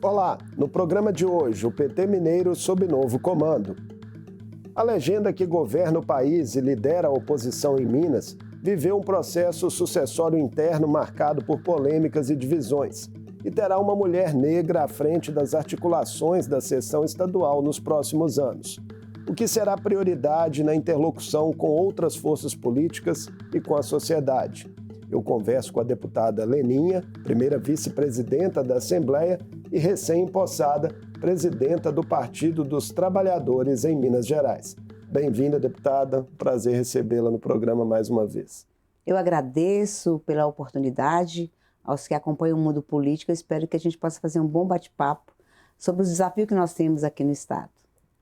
Olá, no programa de hoje, o PT mineiro sob novo comando. A legenda que governa o país e lidera a oposição em Minas viveu um processo sucessório interno marcado por polêmicas e divisões e terá uma mulher negra à frente das articulações da seção estadual nos próximos anos, o que será prioridade na interlocução com outras forças políticas e com a sociedade. Eu converso com a deputada Leninha, primeira vice-presidenta da Assembleia e recém-empossada presidenta do Partido dos Trabalhadores em Minas Gerais. Bem-vinda, deputada. Prazer recebê-la no programa mais uma vez. Eu agradeço pela oportunidade aos que acompanham o mundo político. Eu espero que a gente possa fazer um bom bate-papo sobre os desafios que nós temos aqui no Estado.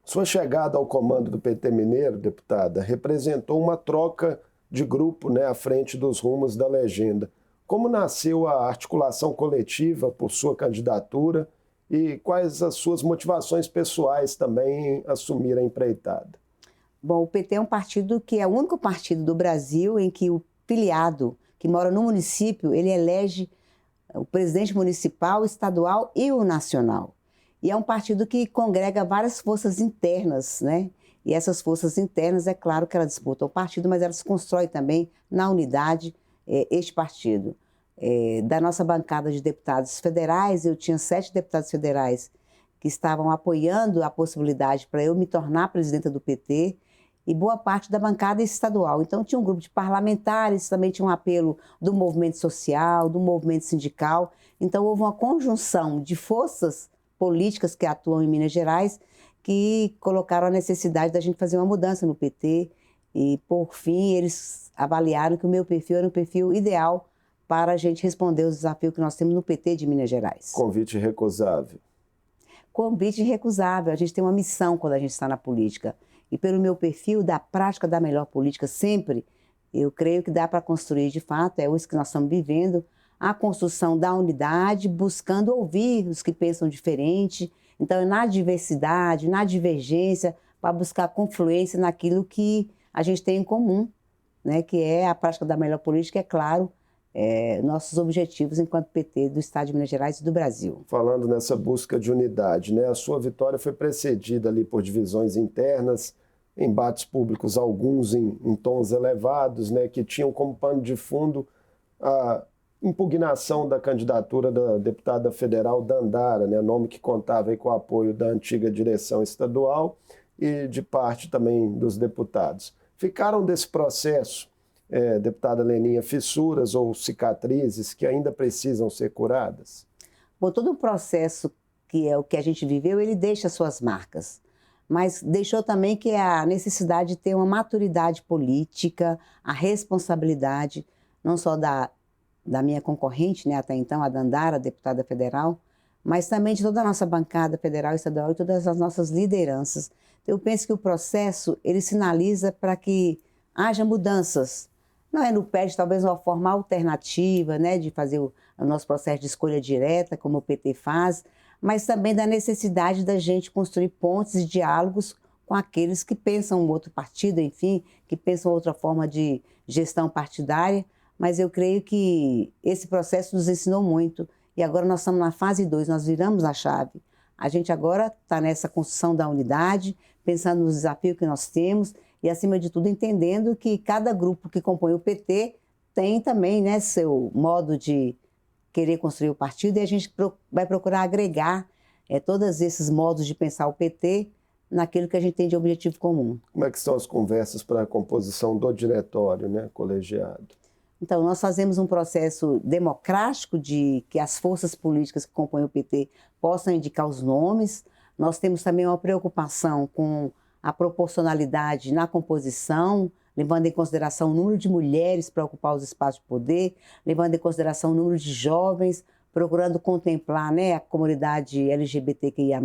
Sua chegada ao comando do PT mineiro, deputada, representou uma troca de grupo, à frente dos rumos da legenda. Como nasceu a articulação coletiva por sua candidatura e quais as suas motivações pessoais também em assumir a empreitada? Bom, o PT é um partido que é o único partido do Brasil em que o filiado que mora no município, ele elege o presidente municipal, estadual e o nacional. E é um partido que congrega várias forças internas, né? E essas forças internas, é claro que elas disputam o partido, mas elas constroem também na unidade este partido. Da nossa bancada de deputados federais, eu tinha 7 deputados federais que estavam apoiando a possibilidade para eu me tornar presidenta do PT e boa parte da bancada estadual. Então tinha um grupo de parlamentares, também tinha um apelo do movimento social, do movimento sindical. Então houve uma conjunção de forças políticas que atuam em Minas Gerais que colocaram a necessidade da gente fazer uma mudança no PT e, por fim, eles avaliaram que o meu perfil era um perfil ideal para a gente responder os desafios que nós temos no PT de Minas Gerais. Convite irrecusável. Convite irrecusável. A gente tem uma missão quando a gente está na política. E pelo meu perfil da prática da melhor política sempre, eu creio que dá para construir de fato, é isso que nós estamos vivendo, a construção da unidade, buscando ouvir os que pensam diferente. Então, é na diversidade, na divergência, para buscar confluência naquilo que a gente tem em comum, né? Que é a prática da melhor política, é claro, nossos objetivos enquanto PT do Estado de Minas Gerais e do Brasil. Falando nessa busca de unidade, a sua vitória foi precedida ali por divisões internas, embates públicos, alguns em tons elevados, que tinham como pano de fundo a impugnação da candidatura da deputada federal Dandara, nome que contava aí com o apoio da antiga direção estadual e de parte também dos deputados. Ficaram desse processo, deputada Leninha, fissuras ou cicatrizes que ainda precisam ser curadas? Bom, todo o processo que é o que a gente viveu, ele deixa suas marcas, mas deixou também que a necessidade de ter uma maturidade política, a responsabilidade, não só da minha concorrente, até então, a Dandara, deputada federal, mas também de toda a nossa bancada federal e estadual e todas as nossas lideranças. Então, eu penso que o processo, ele sinaliza para que haja mudanças. Não é no PET, talvez uma forma alternativa, de fazer o nosso processo de escolha direta, como o PT faz, mas também da necessidade da gente construir pontes e diálogos com aqueles que pensam um outro partido, enfim, que pensam outra forma de gestão partidária. Mas eu creio que esse processo nos ensinou muito e agora nós estamos na fase 2, nós viramos a chave. A gente agora está nessa construção da unidade, pensando nos desafios que nós temos e, acima de tudo, entendendo que cada grupo que compõe o PT tem também seu modo de querer construir o partido e a gente vai procurar agregar todos esses modos de pensar o PT naquilo que a gente tem de objetivo comum. Como é que são as conversas para a composição do diretório, colegiado? Então, nós fazemos um processo democrático de que as forças políticas que compõem o PT possam indicar os nomes. Nós temos também uma preocupação com a proporcionalidade na composição, levando em consideração o número de mulheres para ocupar os espaços de poder, levando em consideração o número de jovens, procurando contemplar a comunidade LGBTQIA+,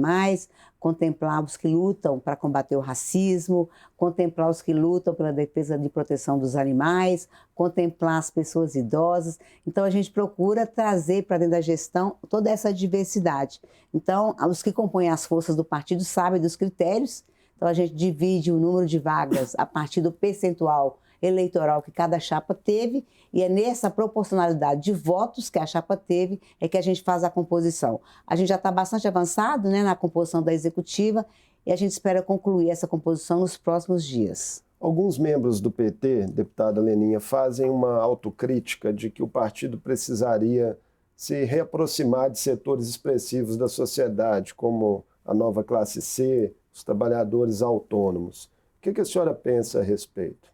contemplar os que lutam para combater o racismo, contemplar os que lutam pela defesa de proteção dos animais, contemplar as pessoas idosas. Então, a gente procura trazer para dentro da gestão toda essa diversidade. Então, os que compõem as forças do partido sabem dos critérios. Então, a gente divide o número de vagas a partir do percentual eleitoral que cada chapa teve, e é nessa proporcionalidade de votos que a chapa teve é que a gente faz a composição. A gente já está bastante avançado, né, na composição da executiva, e a gente espera concluir essa composição nos próximos dias. Alguns membros do PT, deputada Leninha, fazem uma autocrítica de que o partido precisaria se reaproximar de setores expressivos da sociedade, como a nova classe C, os trabalhadores autônomos. O que a senhora pensa a respeito?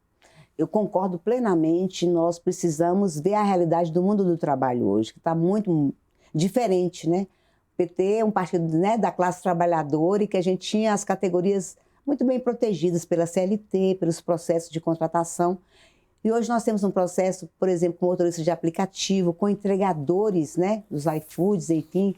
Eu concordo plenamente, nós precisamos ver a realidade do mundo do trabalho hoje, que está muito diferente, né? O PT é um partido, né, da classe trabalhadora e que a gente tinha as categorias muito bem protegidas pela CLT, pelos processos de contratação. E hoje nós temos um processo, por exemplo, com motoristas de aplicativo, com entregadores, né, dos iFoods, enfim,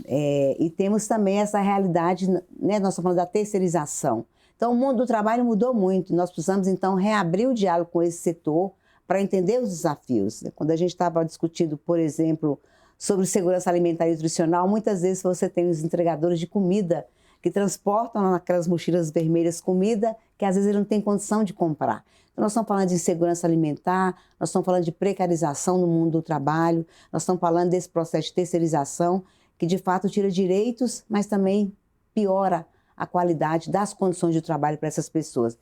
e temos também essa realidade, né, nós estamos falando da terceirização. Então, o mundo do trabalho mudou muito. Nós precisamos, então, reabrir o diálogo com esse setor para entender os desafios. Quando a gente estava discutindo, por exemplo, sobre segurança alimentar e nutricional, muitas vezes você tem os entregadores de comida que transportam naquelas mochilas vermelhas comida que, às vezes, ele não tem condição de comprar. Então, nós estamos falando de insegurança alimentar, nós estamos falando de precarização no mundo do trabalho, nós estamos falando desse processo de terceirização que, de fato, tira direitos, mas também piora a qualidade das condições de trabalho para essas pessoas.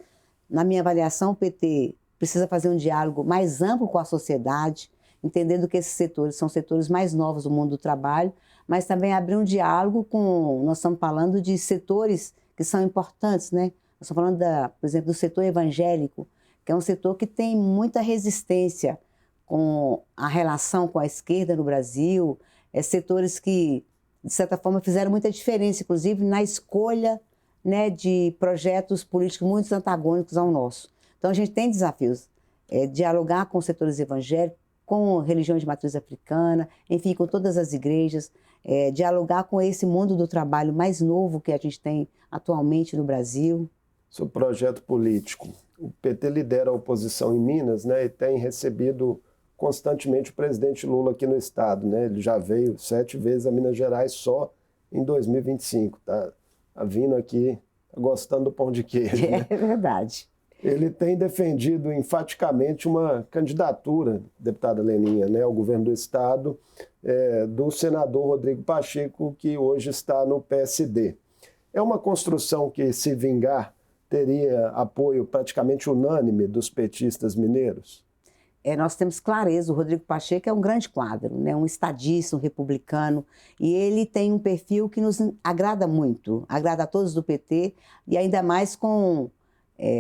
Na minha avaliação, o PT precisa fazer um diálogo mais amplo com a sociedade, entendendo que esses setores são setores mais novos do mundo do trabalho, mas também abrir um diálogo com... Nós estamos falando de setores que são importantes, né? Nós estamos falando, por exemplo, do setor evangélico, que é um setor que tem muita resistência com a relação com a esquerda no Brasil, setores que, de certa forma, fizeram muita diferença, inclusive, na escolha, né, de projetos políticos muito antagônicos ao nosso. Então, a gente tem desafios, dialogar com os setores evangélicos, com religiões de matriz africana, enfim, com todas as igrejas, dialogar com esse mundo do trabalho mais novo que a gente tem atualmente no Brasil. Sobre o projeto político, o PT lidera a oposição em Minas, né, e tem recebido constantemente o presidente Lula aqui no estado, né? Ele já veio 7 vezes a Minas Gerais só em 2025, tá vindo aqui, tá gostando do pão de queijo. Né? É verdade. Ele tem defendido enfaticamente uma candidatura, deputada Leninha, né, ao governo do estado, do senador Rodrigo Pacheco, que hoje está no PSD. É uma construção que, se vingar, teria apoio praticamente unânime dos petistas mineiros? Nós temos clareza, o Rodrigo Pacheco é um grande quadro, né? Um estadista, um republicano, e ele tem um perfil que nos agrada muito, agrada a todos do PT, e ainda mais com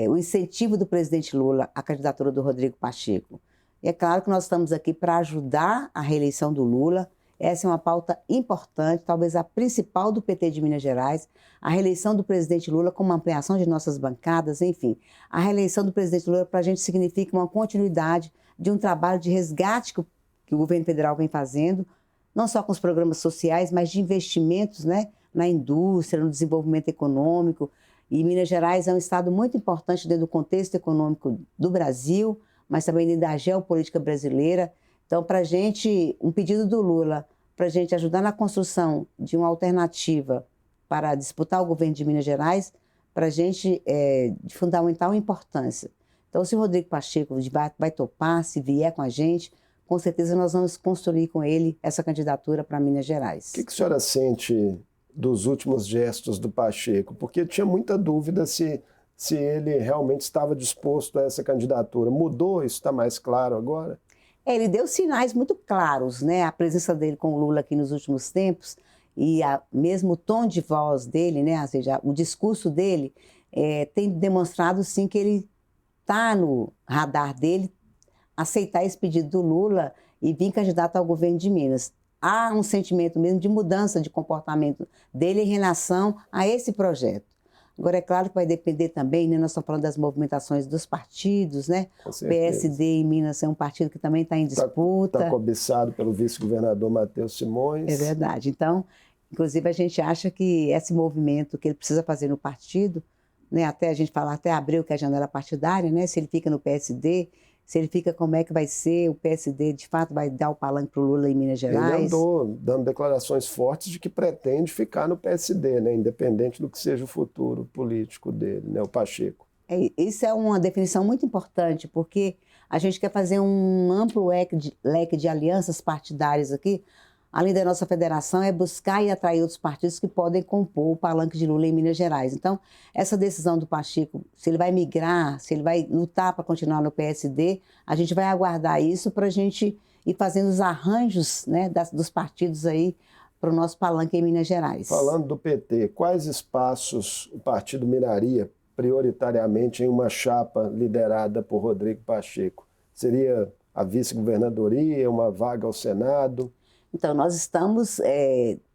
o incentivo do presidente Lula à candidatura do Rodrigo Pacheco. E é claro que nós estamos aqui para ajudar a reeleição do Lula. Essa é uma pauta importante, talvez a principal do PT de Minas Gerais, a reeleição do presidente Lula com uma ampliação de nossas bancadas, enfim. A reeleição do presidente Lula para a gente significa uma continuidade de um trabalho de resgate que o governo federal vem fazendo, não só com os programas sociais, mas de investimentos, né, na indústria, no desenvolvimento econômico. E Minas Gerais é um estado muito importante dentro do contexto econômico do Brasil, mas também dentro da geopolítica brasileira. Então, para a gente, um pedido do Lula para a gente ajudar na construção de uma alternativa para disputar o governo de Minas Gerais, para a gente é de fundamental importância. Então, se o Rodrigo Pacheco vai topar, se vier com a gente, com certeza nós vamos construir com ele essa candidatura para Minas Gerais. O que a senhora sente dos últimos gestos do Pacheco? Porque tinha muita dúvida se ele realmente estava disposto a essa candidatura. Mudou? Isso está mais claro agora? Ele deu sinais muito claros, né? A presença dele com o Lula aqui nos últimos tempos e mesmo o tom de voz dele, né? Ou seja, o discurso dele tem demonstrado, sim, que ele está no radar dele aceitar esse pedido do Lula e vir candidato ao governo de Minas. Há um sentimento mesmo de mudança de comportamento dele em relação a esse projeto. Agora, é claro que vai depender também, né? Nós estamos falando das movimentações dos partidos, né? O PSD em Minas é um partido que também está em disputa. Está cobiçado pelo vice-governador Matheus Simões. É verdade. Então, inclusive, a gente acha que esse movimento que ele precisa fazer no partido, né? Até a gente falar até abril, que é a janela partidária, né? Se ele fica no PSD, se ele fica, como é que vai ser? O PSD, de fato, vai dar o palanque para o Lula em Minas Gerais? Ele andou dando declarações fortes de que pretende ficar no PSD, né? Independente do que seja o futuro político dele, né? O Pacheco. Isso é uma definição muito importante, porque a gente quer fazer um amplo leque de alianças partidárias aqui. Além da nossa federação, é buscar e atrair outros partidos que podem compor o palanque de Lula em Minas Gerais. Então, essa decisão do Pacheco, se ele vai migrar, se ele vai lutar para continuar no PSD, a gente vai aguardar isso para a gente ir fazendo os arranjos, né, dos partidos aí para o nosso palanque em Minas Gerais. Falando do PT, quais espaços o partido miraria prioritariamente em uma chapa liderada por Rodrigo Pacheco? Seria a vice-governadoria, uma vaga ao Senado? Então, nós estamos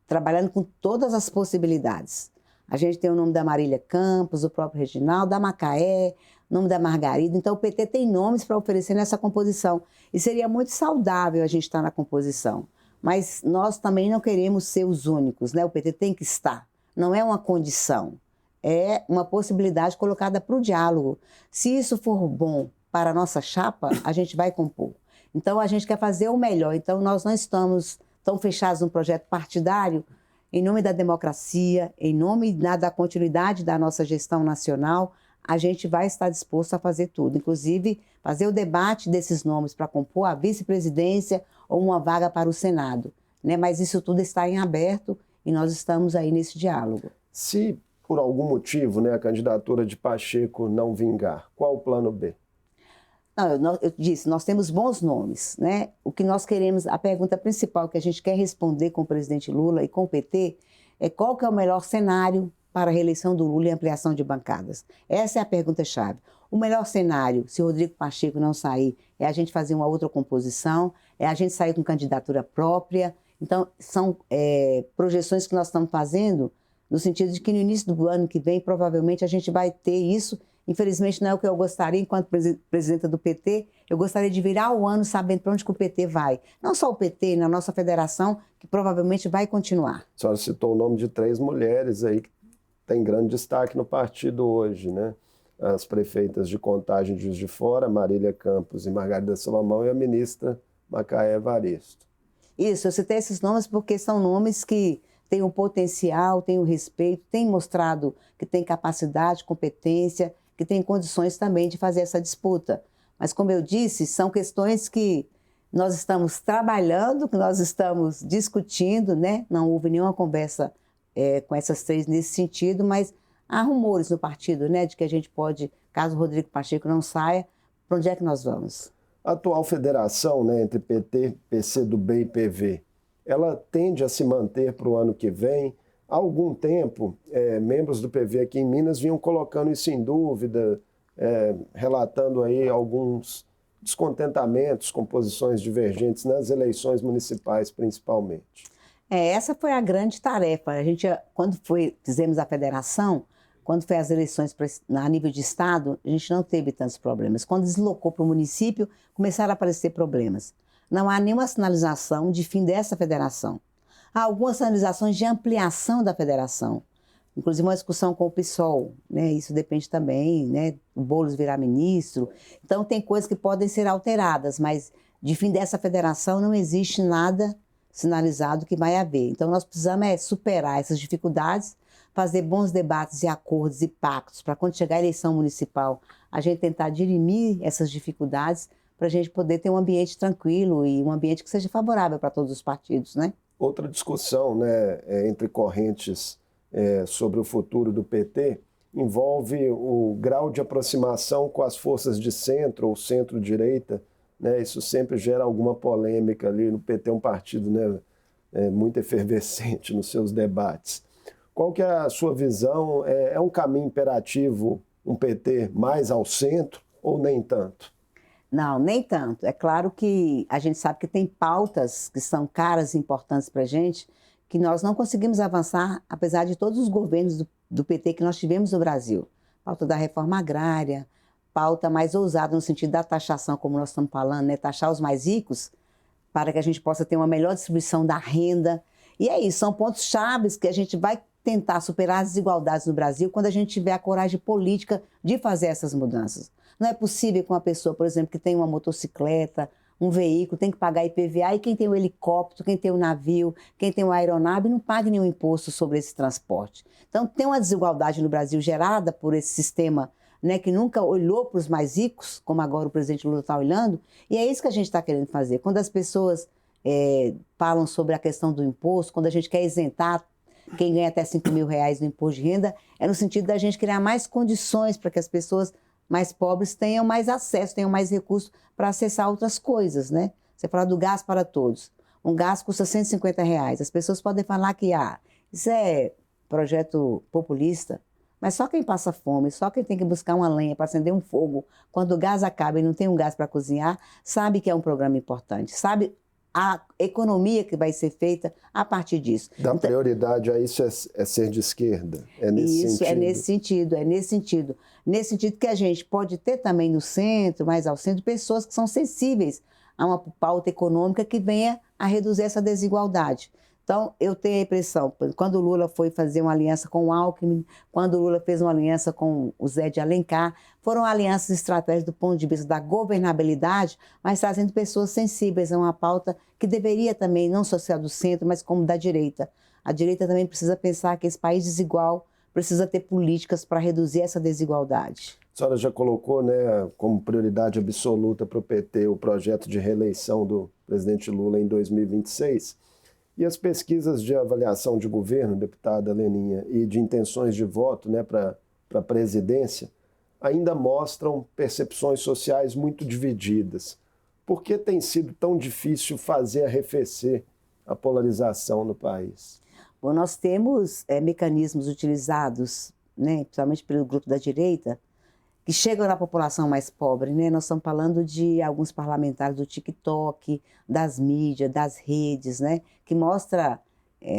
trabalhando com todas as possibilidades. A gente tem o nome da Marília Campos, o próprio Reginaldo, da Macaé, o nome da Margarida. Então, o PT tem nomes para oferecer nessa composição. E seria muito saudável a gente estar na composição. Mas nós também não queremos ser os únicos, né? O PT tem que estar. Não é uma condição. É uma possibilidade colocada para o diálogo. Se isso for bom para a nossa chapa, a gente vai compor. Então, a gente quer fazer o melhor. Então, nós não estamos tão fechados num projeto partidário em nome da democracia, em nome da continuidade da nossa gestão nacional. A gente vai estar disposto a fazer tudo, inclusive fazer o debate desses nomes para compor a vice-presidência ou uma vaga para o Senado, né? Mas isso tudo está em aberto e nós estamos aí nesse diálogo. Se, por algum motivo, né, a candidatura de Pacheco não vingar, qual o plano B? Não, eu disse, nós temos bons nomes, né? O que nós queremos, a pergunta principal que a gente quer responder com o presidente Lula e com o PT é qual que é o melhor cenário para a reeleição do Lula e ampliação de bancadas. Essa é a pergunta-chave. O melhor cenário, se o Rodrigo Pacheco não sair, é a gente fazer uma outra composição, é a gente sair com candidatura própria. Então, são projeções que nós estamos fazendo no sentido de que no início do ano que vem, provavelmente, a gente vai ter isso. Infelizmente, não é o que eu gostaria, enquanto presidenta do PT, eu gostaria de virar o ano sabendo para onde que o PT vai. Não só o PT, na nossa federação, que provavelmente vai continuar. A senhora citou o nome de 3 mulheres aí que têm grande destaque no partido hoje, né? As prefeitas de Contagem de Juiz de Fora, Marília Campos e Margarida Salomão, e a ministra Macaé Evaristo. Isso, eu citei esses nomes porque são nomes que têm o potencial, têm o respeito, têm mostrado que têm capacidade, competência, que têm condições também de fazer essa disputa. Mas, como eu disse, são questões que nós estamos trabalhando, que nós estamos discutindo, né? Não houve nenhuma conversa com essas 3 nesse sentido, mas há rumores no partido, né, de que a gente pode, caso o Rodrigo Pacheco não saia, para onde é que nós vamos? A atual federação, né, entre PT, PCdoB e PV, ela tende a se manter para o ano que vem. Há algum tempo, membros do PV aqui em Minas vinham colocando isso em dúvida, relatando aí alguns descontentamentos com posições divergentes nas eleições municipais, principalmente. Essa foi a grande tarefa. A gente, quando fizemos a federação, quando foi as eleições a nível de estado, a gente não teve tantos problemas. Quando deslocou para o município, começaram a aparecer problemas. Não há nenhuma sinalização de fim dessa federação. Há algumas sinalizações de ampliação da federação, inclusive uma discussão com o PSOL, né? Isso depende também, né? O Boulos virar ministro. Então, tem coisas que podem ser alteradas, mas de fim dessa federação não existe nada sinalizado que vai haver. Então, nós precisamos superar essas dificuldades, fazer bons debates e acordos e pactos para quando chegar a eleição municipal, a gente tentar dirimir essas dificuldades para a gente poder ter um ambiente tranquilo e um ambiente que seja favorável para todos os partidos, né? Outra discussão, né, entre correntes sobre o futuro do PT envolve o grau de aproximação com as forças de centro ou centro-direita, né? Isso sempre gera alguma polêmica ali. No PT é um partido, né, muito efervescente nos seus debates. Qual que é a sua visão? É um caminho imperativo um PT mais ao centro ou nem tanto? Não, nem tanto. É claro que a gente sabe que tem pautas que são caras e importantes para a gente, que nós não conseguimos avançar, apesar de todos os governos do PT que nós tivemos no Brasil. Pauta da reforma agrária, pauta mais ousada no sentido da taxação, como nós estamos falando, né? Taxar os mais ricos para que a gente possa ter uma melhor distribuição da renda. E é isso, são pontos chaves que a gente vai tentar superar as desigualdades no Brasil quando a gente tiver a coragem política de fazer essas mudanças. Não é possível que uma pessoa, por exemplo, que tem uma motocicleta, um veículo, tem que pagar IPVA, e quem tem o helicóptero, quem tem o navio, quem tem a aeronave, não pague nenhum imposto sobre esse transporte. Então, tem uma desigualdade no Brasil gerada por esse sistema né, que nunca olhou para os mais ricos, como agora o presidente Lula está olhando, e é isso que a gente está querendo fazer. Quando as pessoas falam sobre a questão do imposto, quando a gente quer isentar quem ganha até R$ 5.000 no imposto de renda, é no sentido da gente criar mais condições para que as pessoas mais pobres tenham mais acesso, tenham mais recursos para acessar outras coisas, né? Você fala do gás para todos. Um gás custa R$ 150. As pessoas podem falar que isso é projeto populista, mas só quem passa fome, só quem tem que buscar uma lenha para acender um fogo, quando o gás acaba e não tem um gás para cozinhar, sabe que é um programa importante, sabe a economia que vai ser feita a partir disso. Dar prioridade a isso é ser de esquerda? É nesse isso, sentido? é nesse sentido, é nesse sentido. Nesse sentido que a gente pode ter também no centro, mais ao centro, pessoas que são sensíveis a uma pauta econômica que venha a reduzir essa desigualdade. Então, eu tenho a impressão, quando o Lula foi fazer uma aliança com o Alckmin, quando o Lula fez uma aliança com o Zé de Alencar, foram alianças estratégicas do ponto de vista da governabilidade, mas trazendo pessoas sensíveis a uma pauta que deveria também, não só ser a do centro, mas como da direita. A direita também precisa pensar que esse país desigual precisa ter políticas para reduzir essa desigualdade. A senhora já colocou, né, como prioridade absoluta para o PT o projeto de reeleição do presidente Lula em 2026. E as pesquisas de avaliação de governo, deputada Leninha, e de intenções de voto, né, para a presidência, ainda mostram percepções sociais muito divididas. Por que tem sido tão difícil fazer arrefecer a polarização no país? Bom, nós temos mecanismos utilizados, né, principalmente pelo grupo da direita, que chegam na população mais pobre, né? Nós estamos falando de alguns parlamentares do TikTok, das mídias, das redes, né? Que mostra,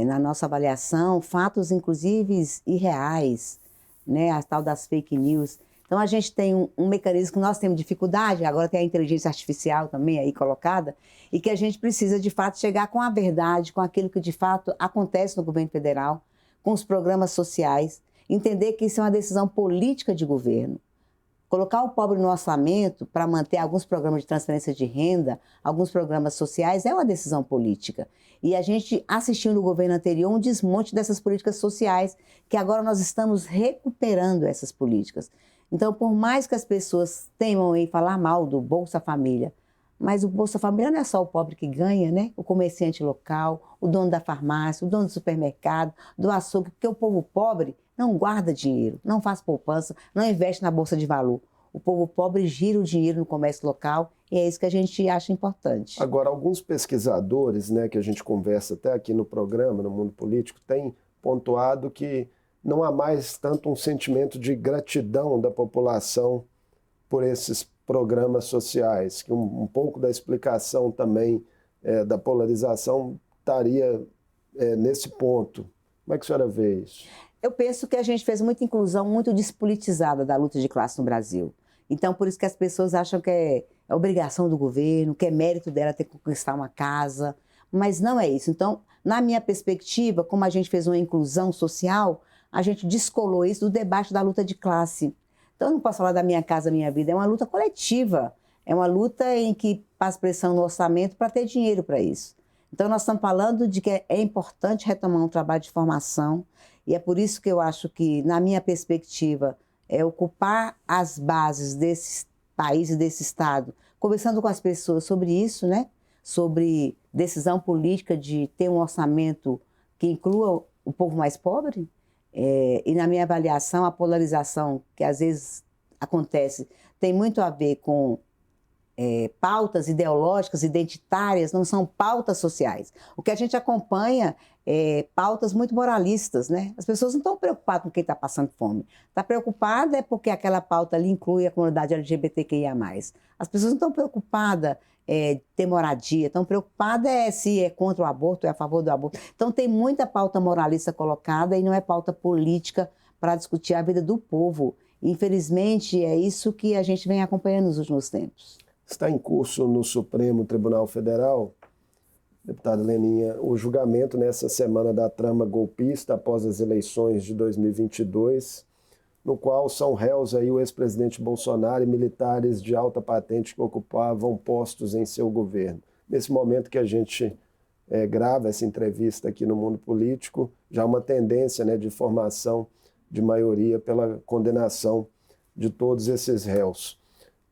na nossa avaliação, fatos, inclusive, irreais, né? A tal das fake news. Então, a gente tem um mecanismo que nós temos dificuldade, agora tem a inteligência artificial também aí colocada, e que a gente precisa, de fato, chegar com a verdade, com aquilo que, de fato, acontece no governo federal, com os programas sociais, entender que isso é uma decisão política de governo. Colocar o pobre no orçamento para manter alguns programas de transferência de renda, alguns programas sociais, é uma decisão política. E a gente assistiu no governo anterior um desmonte dessas políticas sociais, que agora nós estamos recuperando essas políticas. Então, por mais que as pessoas temam em falar mal do Bolsa Família, mas o Bolsa Família não é só o pobre que ganha, né? O comerciante local, o dono da farmácia, o dono do supermercado, do açougue, porque o povo pobre não guarda dinheiro, não faz poupança, não investe na bolsa de valor. O povo pobre gira o dinheiro no comércio local e é isso que a gente acha importante. Agora, alguns pesquisadores, né, que a gente conversa até aqui no programa, no Mundo Político, têm pontuado que não há mais tanto um sentimento de gratidão da população por esses programas sociais, que um pouco da explicação também da polarização estaria nesse ponto. Como é que a senhora vê isso? Eu penso que a gente fez muita inclusão muito despolitizada da luta de classe no Brasil. Então, por isso que as pessoas acham que é obrigação do governo, que é mérito dela ter que conquistar uma casa, mas não é isso. Então, na minha perspectiva, como a gente fez uma inclusão social, a gente descolou isso do debate da luta de classe. Então, eu não posso falar da minha casa, minha vida, é uma luta coletiva, é uma luta em que faz pressão no orçamento para ter dinheiro para isso. Então, nós estamos falando de que é importante retomar um trabalho de formação, e é por isso que eu acho que, na minha perspectiva, é ocupar as bases desse país e desse Estado, conversando com as pessoas sobre isso, né? Sobre decisão política de ter um orçamento que inclua o povo mais pobre. E, na minha avaliação, a polarização que às vezes acontece tem muito a ver com pautas ideológicas, identitárias, não são pautas sociais. O que a gente acompanha é pautas muito moralistas, né? As pessoas não estão preocupadas com quem está passando fome. Está preocupada porque aquela pauta ali inclui a comunidade LGBTQIA+. As pessoas não estão preocupadas ter moradia, estão preocupadas se é contra o aborto, é a favor do aborto. Então tem muita pauta moralista colocada e não é pauta política para discutir a vida do povo. Infelizmente, é isso que a gente vem acompanhando nos últimos tempos. Está em curso no Supremo Tribunal Federal, deputada Leninha, o julgamento nessa semana da trama golpista após as eleições de 2022, no qual são réus aí o ex-presidente Bolsonaro e militares de alta patente que ocupavam postos em seu governo. Nesse momento que a gente grava essa entrevista aqui no Mundo Político, já há uma tendência, né, de formação de maioria pela condenação de todos esses réus.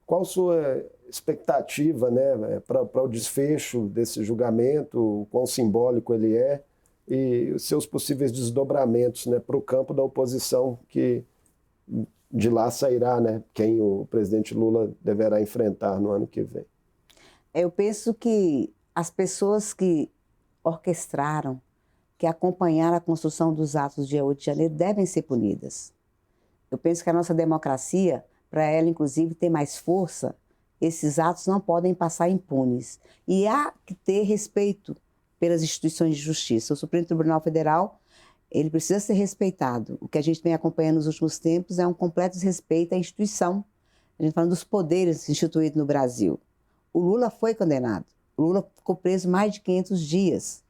Qual a sua expectativa, né, para o desfecho desse julgamento, o quão simbólico ele é e os seus possíveis desdobramentos, né, para o campo da oposição, que de lá sairá, né, quem o presidente Lula deverá enfrentar no ano que vem? Eu penso que as pessoas que orquestraram, que acompanharam a construção dos atos do dia 8 de janeiro devem ser punidas. Eu penso que a nossa democracia, para ela inclusive ter mais força, esses atos não podem passar impunes. E há que ter respeito pelas instituições de justiça. O Supremo Tribunal Federal, ele precisa ser respeitado. O que a gente vem acompanhando nos últimos tempos é um completo desrespeito à instituição. A gente falando dos poderes instituídos no Brasil. O Lula foi condenado. O Lula ficou preso mais de 500 dias.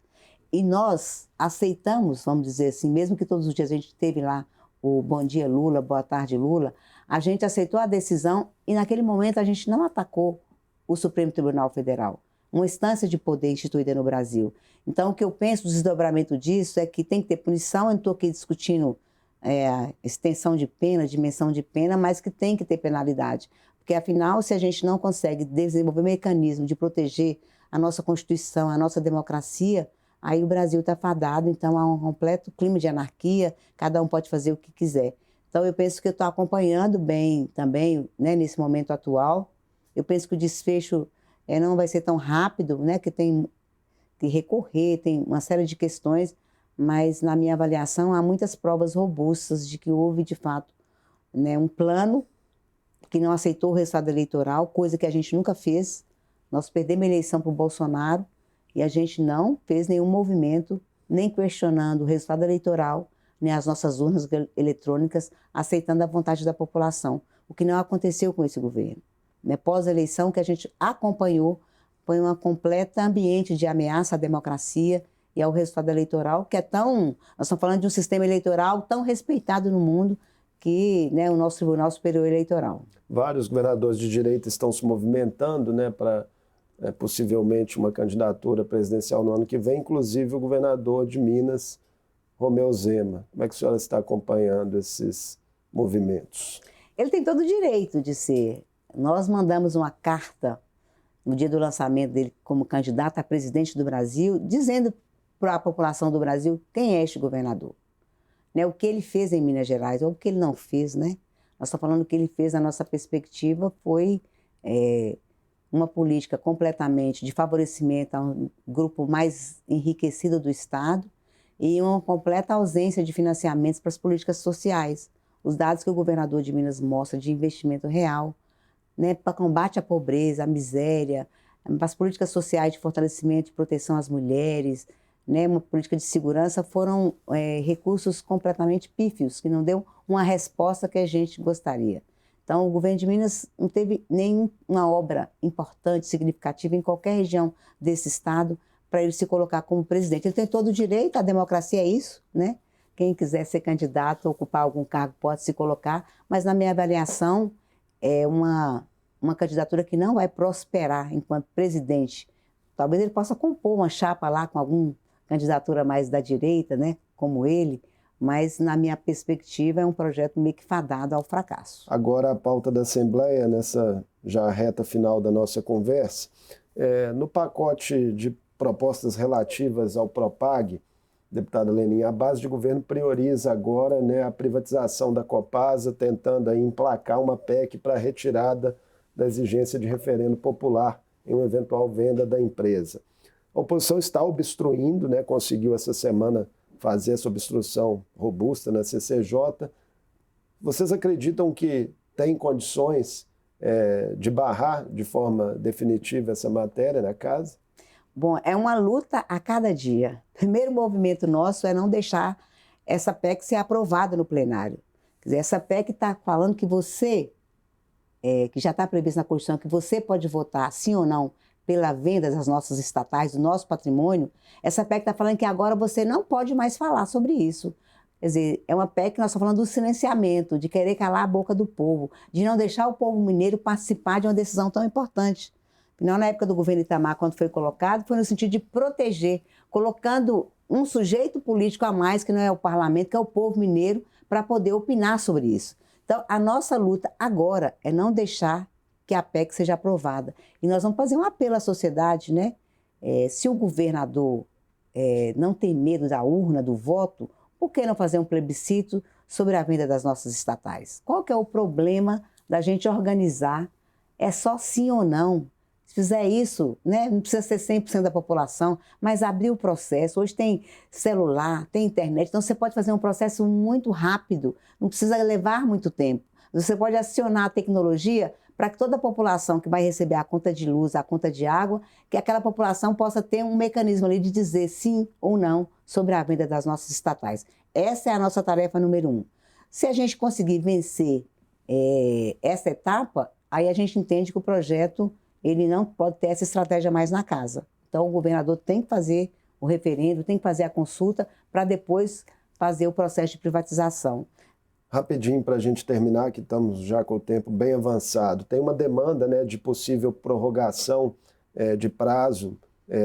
E nós aceitamos, vamos dizer assim, mesmo que todos os dias a gente teve lá o Bom Dia Lula, Boa Tarde Lula, a gente aceitou a decisão e naquele momento a gente não atacou o Supremo Tribunal Federal, uma instância de poder instituída no Brasil. Então o que eu penso do desdobramento disso é que tem que ter punição, eu não estou aqui discutindo extensão de pena, dimensão de pena, mas que tem que ter penalidade. Porque afinal, se a gente não consegue desenvolver mecanismo de proteger a nossa Constituição, a nossa democracia, aí o Brasil está fadado, então há um completo clima de anarquia, cada um pode fazer o que quiser. Então eu penso que eu estou acompanhando bem também, né, nesse momento atual. Eu penso que o desfecho não vai ser tão rápido, né, que tem que recorrer, tem uma série de questões, mas na minha avaliação há muitas provas robustas de que houve de fato, né, um plano que não aceitou o resultado eleitoral, coisa que a gente nunca fez. Nós perdemos a eleição para o Bolsonaro, e a gente não fez nenhum movimento, nem questionando o resultado eleitoral, nem as nossas urnas eletrônicas, aceitando a vontade da população, o que não aconteceu com esse governo. Pós-eleição, o que a gente acompanhou foi um completo ambiente de ameaça à democracia e ao resultado eleitoral, que é tão... Nós estamos falando de um sistema eleitoral tão respeitado no mundo, que, né, o nosso Tribunal Superior Eleitoral. Vários governadores de direita estão se movimentando, né, para possivelmente uma candidatura presidencial no ano que vem, inclusive o governador de Minas, Romeu Zema. Como é que a senhora está acompanhando esses movimentos? Ele tem todo o direito de ser. Nós mandamos uma carta no dia do lançamento dele como candidato a presidente do Brasil, dizendo para a população do Brasil quem é este governador. Né, o que ele fez em Minas Gerais, ou o que ele não fez, né? Nós estamos falando que ele fez, na nossa perspectiva, foi uma política completamente de favorecimento a um grupo mais enriquecido do Estado e uma completa ausência de financiamentos para as políticas sociais. Os dados que o governador de Minas mostra de investimento real, né, para combate à pobreza, à miséria, para as políticas sociais de fortalecimento e proteção às mulheres, né, uma política de segurança, foram recursos completamente pífios, que não deu uma resposta que a gente gostaria. Então, o governo de Minas não teve nenhuma obra importante, significativa em qualquer região desse estado para ele se colocar como presidente. Ele tem todo o direito, a democracia é isso, né? Quem quiser ser candidato, ocupar algum cargo, pode se colocar, mas na minha avaliação é uma candidatura que não vai prosperar enquanto presidente. Talvez ele possa compor uma chapa lá com alguma candidatura mais da direita, né? Como ele, mas, na minha perspectiva, é um projeto meio que fadado ao fracasso. Agora, a pauta da Assembleia, nessa já reta final da nossa conversa, no pacote de propostas relativas ao Propag, deputada Lenin, a base de governo prioriza agora, né, a privatização da Copasa, tentando aí emplacar uma PEC para a retirada da exigência de referendo popular em uma eventual venda da empresa. A oposição está obstruindo, né, conseguiu essa semana fazer essa obstrução robusta na CCJ. Vocês acreditam que tem condições de barrar de forma definitiva essa matéria na casa? Bom, é uma luta a cada dia. O primeiro movimento nosso é não deixar essa PEC ser aprovada no plenário. Quer dizer, essa PEC está falando que você, que já está previsto na Constituição, que você pode votar sim ou não pela venda das nossas estatais, do nosso patrimônio. Essa PEC está falando que agora você não pode mais falar sobre isso. Quer dizer, é uma PEC que nós estamos falando do silenciamento, de querer calar a boca do povo, de não deixar o povo mineiro participar de uma decisão tão importante. Afinal, na época do governo Itamar, quando foi colocado, foi no sentido de proteger, colocando um sujeito político a mais, que não é o parlamento, que é o povo mineiro, para poder opinar sobre isso. Então, a nossa luta agora é não deixar que a PEC seja aprovada. E nós vamos fazer um apelo à sociedade, né? Se o governador não tem medo da urna, do voto, por que não fazer um plebiscito sobre a venda das nossas estatais? Qual que é o problema da gente organizar? É só sim ou não. Se fizer isso, né, não precisa ser 100% da população, mas abrir o processo. Hoje tem celular, tem internet, então você pode fazer um processo muito rápido, não precisa levar muito tempo. Você pode acionar a tecnologia para que toda a população que vai receber a conta de luz, a conta de água, que aquela população possa ter um mecanismo ali de dizer sim ou não sobre a venda das nossas estatais. Essa é a nossa tarefa número 1. Se a gente conseguir vencer essa etapa, aí a gente entende que o projeto ele não pode ter essa estratégia mais na casa. Então, o governador tem que fazer o referendo, tem que fazer a consulta para depois fazer o processo de privatização. Rapidinho para a gente terminar, que estamos já com o tempo bem avançado. Tem uma demanda, né, de possível prorrogação de prazo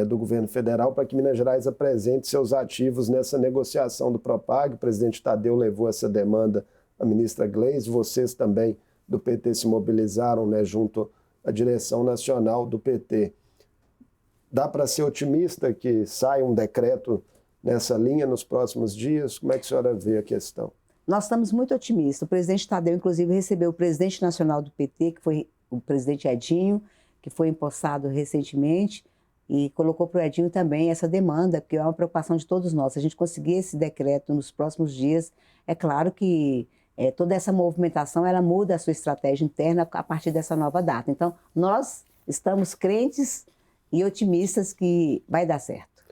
do governo federal para que Minas Gerais apresente seus ativos nessa negociação do Propag. O presidente Tadeu levou essa demanda à ministra Gleisi. Vocês também do PT se mobilizaram, né, junto à direção nacional do PT. Dá para ser otimista que saia um decreto nessa linha nos próximos dias? Como é que a senhora vê a questão? Nós estamos muito otimistas. O presidente Tadeu, inclusive, recebeu o presidente nacional do PT, que foi o presidente Edinho, que foi empossado recentemente, e colocou para o Edinho também essa demanda, porque é uma preocupação de todos nós. Se a gente conseguir esse decreto nos próximos dias, é claro que toda essa movimentação ela muda a sua estratégia interna a partir dessa nova data. Então, nós estamos crentes e otimistas que vai dar certo.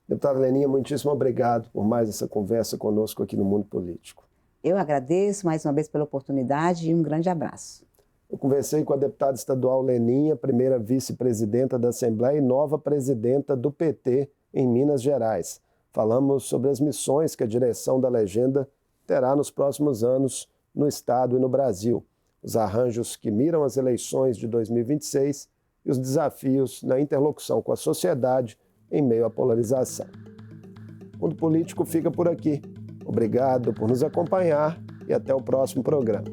Deputada Leninha, muitíssimo obrigado por mais essa conversa conosco aqui no Mundo Político. Eu agradeço mais uma vez pela oportunidade e um grande abraço. Eu conversei com a deputada estadual Leninha, primeira vice-presidenta da Assembleia e nova presidenta do PT em Minas Gerais. Falamos sobre as missões que a direção da legenda terá nos próximos anos no Estado e no Brasil, os arranjos que miram as eleições de 2026 e os desafios na interlocução com a sociedade em meio à polarização. O Mundo Político fica por aqui. Obrigado por nos acompanhar e até o próximo programa.